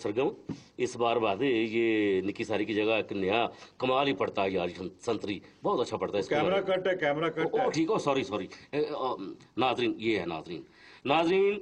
सरगम, इस बार वादे ये निकी सारी की जगह एक नया कमाल ही पड़ता है यार। संतरी बहुत अच्छा पड़ता है। कैमरा कट है, कैमरा कट है। ठीक हो, सॉरी सॉरी। नाजरीन, ये है नाजरीन। नाजरीन,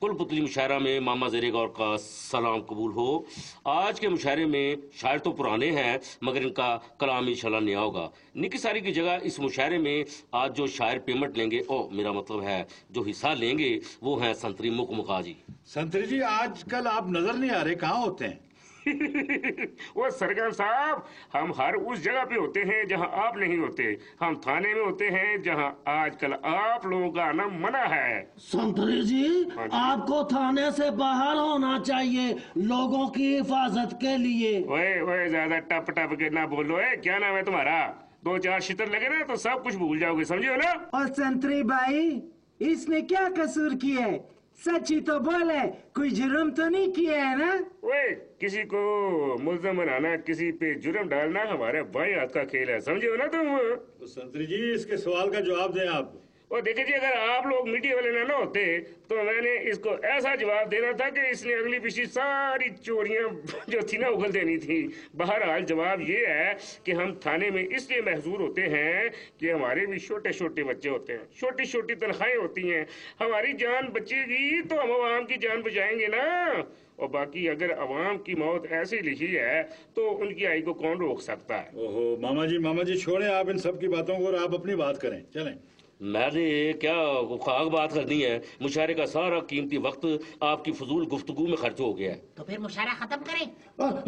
कुल पुतली मुशायरा में मामा ज़ेरे गौर का सलाम कबूल हो। आज के मुशायरे में शायर तो पुराने हैं मगर इनका कलाम इंशाल्लाह नया होगा। निकी सारी की जगह इस मुशायरे में आज जो शायर पेमेंट लेंगे, मेरा मतलब है जो हिस्सा लेंगे, वो हैं संतरी मुकमुका जी। संतरी जी, आजकल आप नजर नहीं आ रहे, कहाँ होते हैं? वो सरगम साहब, हम हर उस जगह पे होते हैं जहां आप नहीं होते। हम थाने में होते हैं जहां आजकल आप लोगों का आना मना है। संतरी जी, आपको थाने से बाहर होना चाहिए लोगों की हिफाजत के लिए। ओए ज्यादा टप टप के ना बोलो। क्या नाम है तुम्हारा? 2-4 शितर लगे ना तो सब कुछ भूल जाओगे, समझे हो ना? और संतरी भाई, इसने क्या कसूर किया है? सच्ची तो बोले, कोई जुर्म तो नहीं किया है ना? ओए, किसी को मुल्ज़म बनाना, किसी पे जुर्म डालना हमारे भाई हाथ का खेल है, समझे हो ना तुम? तो संतरी जी, इसके सवाल का जवाब दें आप। और देखिए जी, अगर आप लोग मीडिया वाले ना होते तो मैंने इसको ऐसा जवाब देना था कि इसने अगली पिछली सारी चोरियां जो थी ना उगल देनी थी। बहरहाल जवाब ये है कि हम थाने में इसलिए महजूर होते हैं कि हमारे भी छोटे छोटे बच्चे होते हैं, छोटी छोटी तनख्वाहें होती हैं। हमारी जान बचेगी तो हम आवाम की जान बचाएंगे ना। और बाकी अगर अवाम की मौत ऐसी लिखी है तो उनकी आई को कौन रोक सकता है? ओहो मामा जी छोड़ें आप इन सब की बातों को और आप अपनी बात करें, चलें। मैंने क्या खाक बात करनी है? मुशायरे का सारा कीमती वक्त आपकी फजूल गुफ्तगू में खर्च हो गया है। तो फिर मुशायरा खत्म करें?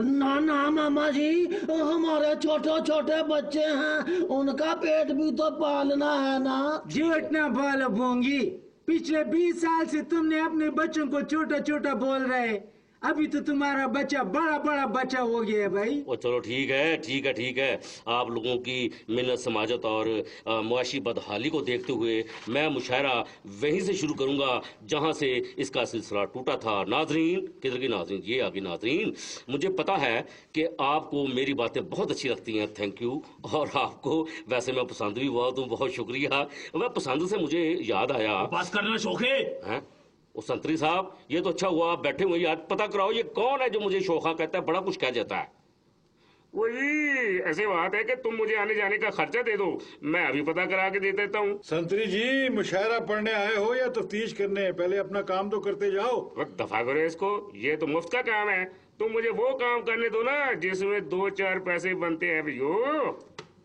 ना मामा जी, हमारे छोटे छोटे बच्चे हैं, उनका पेट भी तो पालना है ना। झूठ ना बोलो बोंगी, पिछले 20 साल से तुमने अपने बच्चों को छोटा छोटा बोल रहे, अभी तो तुम्हारा बच्चा बड़ा बड़ा बच्चा हो गया है भाई। वो चलो ठीक है। आप लोगों की मिन्नत समाजत और मुआशी बदहाली को देखते हुए मैं मुशायरा वहीं से शुरू करूंगा जहां से इसका सिलसिला टूटा था। नाजरीन, किधर की नाजरीन? ये आगे नाजरीन, मुझे पता है कि आपको मेरी बातें बहुत अच्छी लगती हैं, थैंक यू। और आपको वैसे मैं पसंद भी बहुत हूँ, बहुत शुक्रिया। मैं पसंद से मुझे याद आया, बस करना शोखे हैं? वो संतरी साहब, ये तो अच्छा हुआ आप बैठे हुए, याद पता कराओ ये कौन है जो मुझे शोखा कहता है, बड़ा कुछ कह जाता है। वही ऐसे बात है कि तुम मुझे आने जाने का खर्चा दे दो, मैं अभी पता करा के दे देता हूँ। संतरी जी, मुशायरा पढ़ने आए हो या तफ्तीश करने? पहले अपना काम तो करते जाओ। दफा करो इसको, ये तो मुफ्त का काम है। तुम मुझे वो काम करने दो ना जिसमें 2-4 पैसे बनते हैं भैया।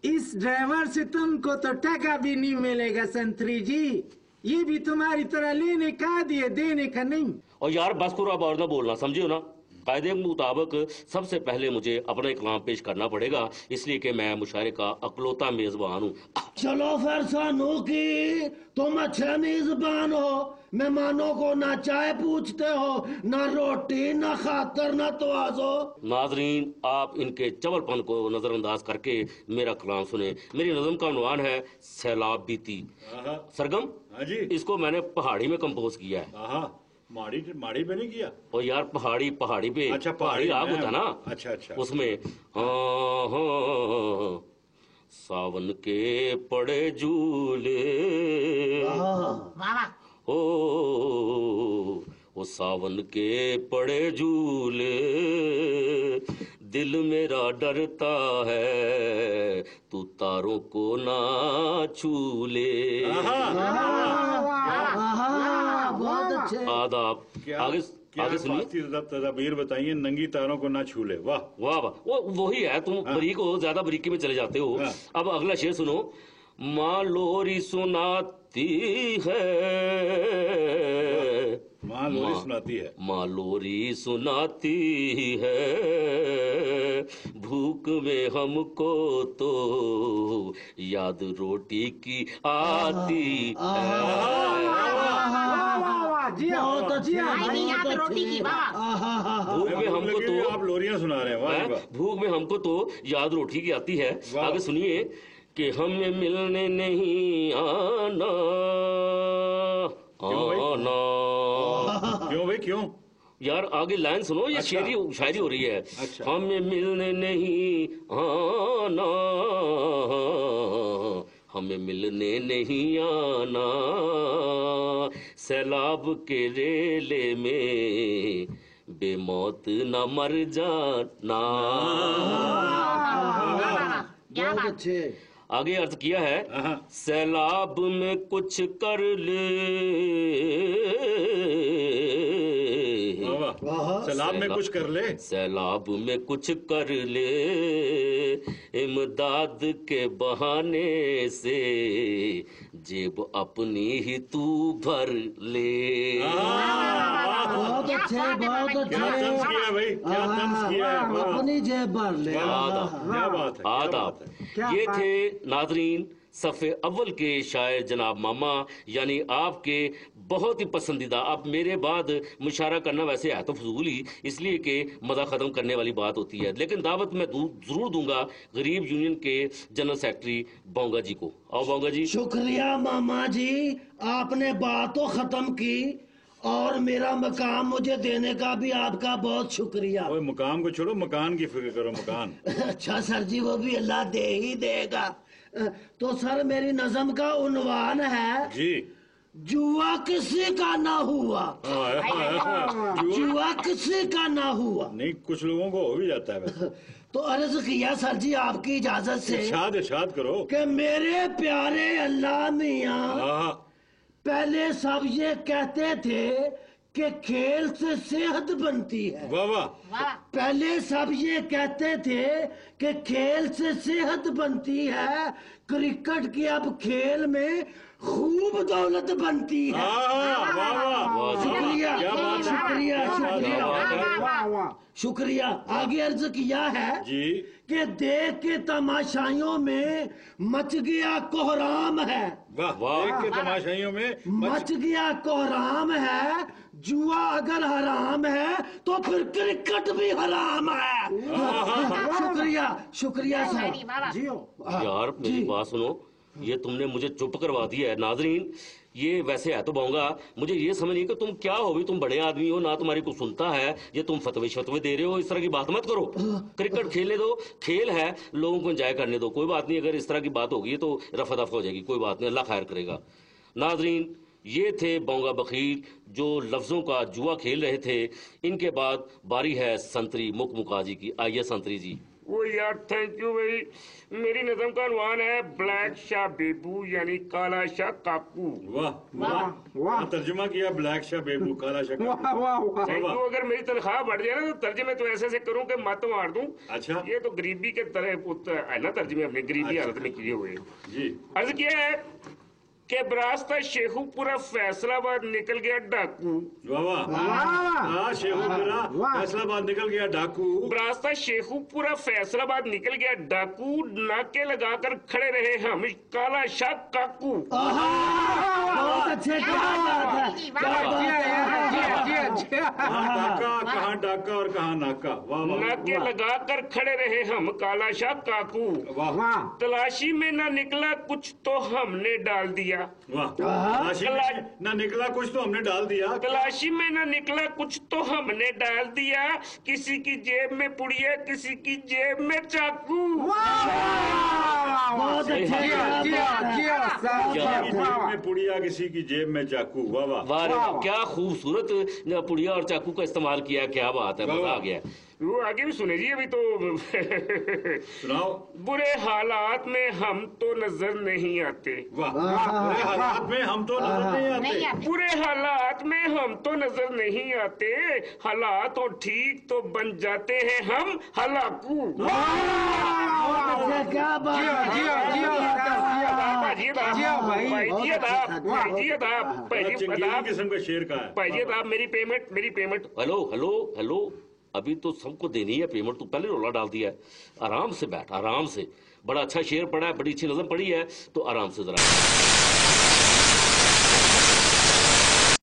इस ड्राइवर से तुमको तो टका भी नहीं मिलेगा संतरी जी, ये भी तुम्हारी तरह लेने का दिए, देने का नहीं। और यार बस करो, अब और ना बोलना, समझे हो ना? कायदे के मुताबिक सबसे पहले मुझे अपना इकलाम पेश करना पड़ेगा, इसलिए कि मैं मुशायरे का अकलौता मेजबान हूँ। चलो फिर सानू की, तुम अच्छे मेजबान हो, मेहमानों को ना चाय पूछते हो, ना रोटी, ना खातर, ना तवाज़ो। नाजरीन, आप इनके चवलपन को नजरअंदाज करके मेरा कलाम सुने। मेरी नज़म का उन्वान है सैलाब बीती। सरगम, हाँ जी, इसको मैंने पहाड़ी में कंपोज किया है। माड़ी पे नहीं किया? और यार पहाड़ी पे, अच्छा, पहाड़ी आग होता ना, अच्छा उसमें हाँ सावन के पड़े झूले ओ सावन के पड़े झूले, दिल मेरा डरता है तू तारों को ना छूले। आदाब। आगे सुनिए। तदबीर बताइए, नंगी तारों को ना छूले। वाह वाह वाह, वो वही है, तुम बरीक हो, ज्यादा बरीकी में चले जाते हो। अब अगला शेर सुनो। माँ लोरी सुनाती है, माँ लोरी सुनाती है, माँ लोरी सुनाती है, भूख में हमको तो याद रोटी की आती है। भूख में हमको तो आप लोरियां सुना रहे हैं। भूख में हमको तो याद रोटी की आती है। आगे सुनिए कि हमें मिलने नहीं आना आना। क्यों भाई, क्यों? यार आगे लाइन सुनो, ये शायरी हो रही है। अच्छा। हमें मिलने नहीं आना, हमें मिलने नहीं आना, सैलाब के रेले में बे मौत न मर जाना। बहुत अच्छे। आगे अर्ज किया है, सैलाब में कुछ कर ले, सैलाब में कुछ कर ले, सैलाब में कुछ कर ले, इमदाद के बहाने से जेब अपनी ही तू भर ले। बहुत अच्छे, बहुत क्या अच्छे। तंज किया भाई, क्या तंज किया है। वाह, अपनी जेब भर ले। क्या बात है, क्या आदाब। बात है। ये थे नाजरीन सफ़े अव्वल के शायर जनाब मामा, यानी आपके बहुत ही पसंदीदा। अब मेरे बाद मुशारा करना वैसे है तो फजूल ही, इसलिए कि मज़ा ख़त्म करने वाली बात होती है, लेकिन दावत मैं ज़रूर दूंगा गरीब यूनियन के जनरल सेक्रेटरी बोंगा जी को। आओ बोंगा जी। शुक्रिया मामा जी, आपने बात तो खत्म की और मेरा मकाम मुझे देने का भी आपका बहुत शुक्रिया। ओए मुकाम को छोड़ो, मकान की फिक्र करो, मकान। अच्छा सर जी, वो भी अल्लाह दे ही देगा। तो सर मेरी नज़म का उन्वान है जी, जुआ किसी का ना हुआ। जुआ किसी का ना हुआ। नहीं, कुछ लोगों को हो भी जाता है वैसे। तो अर्ज किया सर जी आपकी इजाजत से इरशाद इरशाद करो। कि मेरे प्यारे अल्लाह मियाँ, हाँ, पहले सब ये कहते थे कि खेल से सेहत बनती है। वाह वाह। पहले सब ये कहते थे कि खेल से सेहत बनती है, क्रिकेट की अब खेल में खूब दौलत बनती है। वाह वाह। शुक्रिया, क्या बात है। शुक्रिया, शुक्रिया, वाह वाह। शुक्रिया। आगे अर्ज किया है जी, कि देख के तमाशाइयों में मच गया कोहराम है। वाह वाह। देख के तमाशाइयों में मच गया कोहराम है, जुआ अगर हराम है तो फिर क्रिकेट भी हराम है। शुक्रिया, शुक्रिया सर। जियो। यार मेरी बात सुनो, ये तुमने मुझे चुप करवा दिया है। नाजरीन, ये वैसे है तो बोंगा, मुझे ये समझ नहीं कि तुम क्या हो भी, तुम बड़े आदमी हो ना, तुम्हारी को सुनता है, ये तुम फतवे शतवे दे रहे हो, इस तरह की बात मत करो। क्रिकेट खेलने दो, खेल है, लोगों को एंजॉय करने दो, कोई बात नहीं। अगर इस तरह की बात होगी तो रफा दफा हो जाएगी, कोई बात नहीं, अल्लाह खैर करेगा। नाजरीन, ये थे बोंगा बखील जो लफ्जों का जुआ खेल रहे थे। इनके बाद बारी है संतरी मुकमुका जी की। आइए संतरी जी। वो यार थैंक यू भाई। मेरी नज़म का अनवान है ब्लैक शाह बेबू, यानी काला शाह काकू। वाह वाह वाह। तर्जुमा किया ब्लैक शाह बेबू, काला शाह। वाह वाह वाह। Thank you. अगर मेरी तनख्वाह बढ़ जाए ना तो तर्जुमे तो ऐसे करूं कि मत मार दूं। अच्छा। ये तो गरीबी के तरह है ना, तर्जुमे अपनी गरीबी हालत में किए हुए। जी, अर्ज किया है कि बरास्ता शेखुपुरा फैसलाबाद निकल गया डाकू। वाह वाह। शेखुपुरा फैसलाबाद निकल गया डाकू। बरास्ता शेखुपुरा फैसलाबाद निकल गया डाकू, नाके लगाकर खड़े रहे हम काला शाह काकू। बहुत अच्छे, क्या बात है, क्या बात है। कहाँ डाका और कहाँ नाका। वाह वाह। नाके लगाकर खड़े रहे हम काला शाह काकू। वाह तलाशी में ना निकला कुछ तो हमने डाल दिया। वाह। तलाशी में ना निकला कुछ तो हमने डाल दिया। तलाशी में ना निकला कुछ तो हमने डाल दिया, किसी की जेब में पुड़िया किसी की जेब में चाकू। बहुत अच्छे, किसी की जेब में पुड़िया किसी की जेब में चाकू। वाह वाह। वाह रे वाह, क्या खूबसूरत पुड़िया और चाकू का इस्तेमाल किया, क्या बात है, मजा आ गया। वो आगे भी सुने जी अभी तो। सुनाओ। बुरे हालात में हम तो नजर नहीं आते। वाह। बुरे हालात में हम तो नजर नहीं आते। बुरे हालात में हम तो नजर नहीं आते, हालात और ठीक तो बन जाते हैं हम हलाकू। क्या बात किस्म का शेर का है। मेरी पेमेंट। हेलो हेलो हेलो, अभी तो सबको देनी है पेमेंट, तो पहले रोला डाल दिया है। आराम से बैठ, आराम से। बड़ा अच्छा शेर पढ़ा है, बड़ी अच्छी नज़म पढ़ी है, तो आराम से जरा।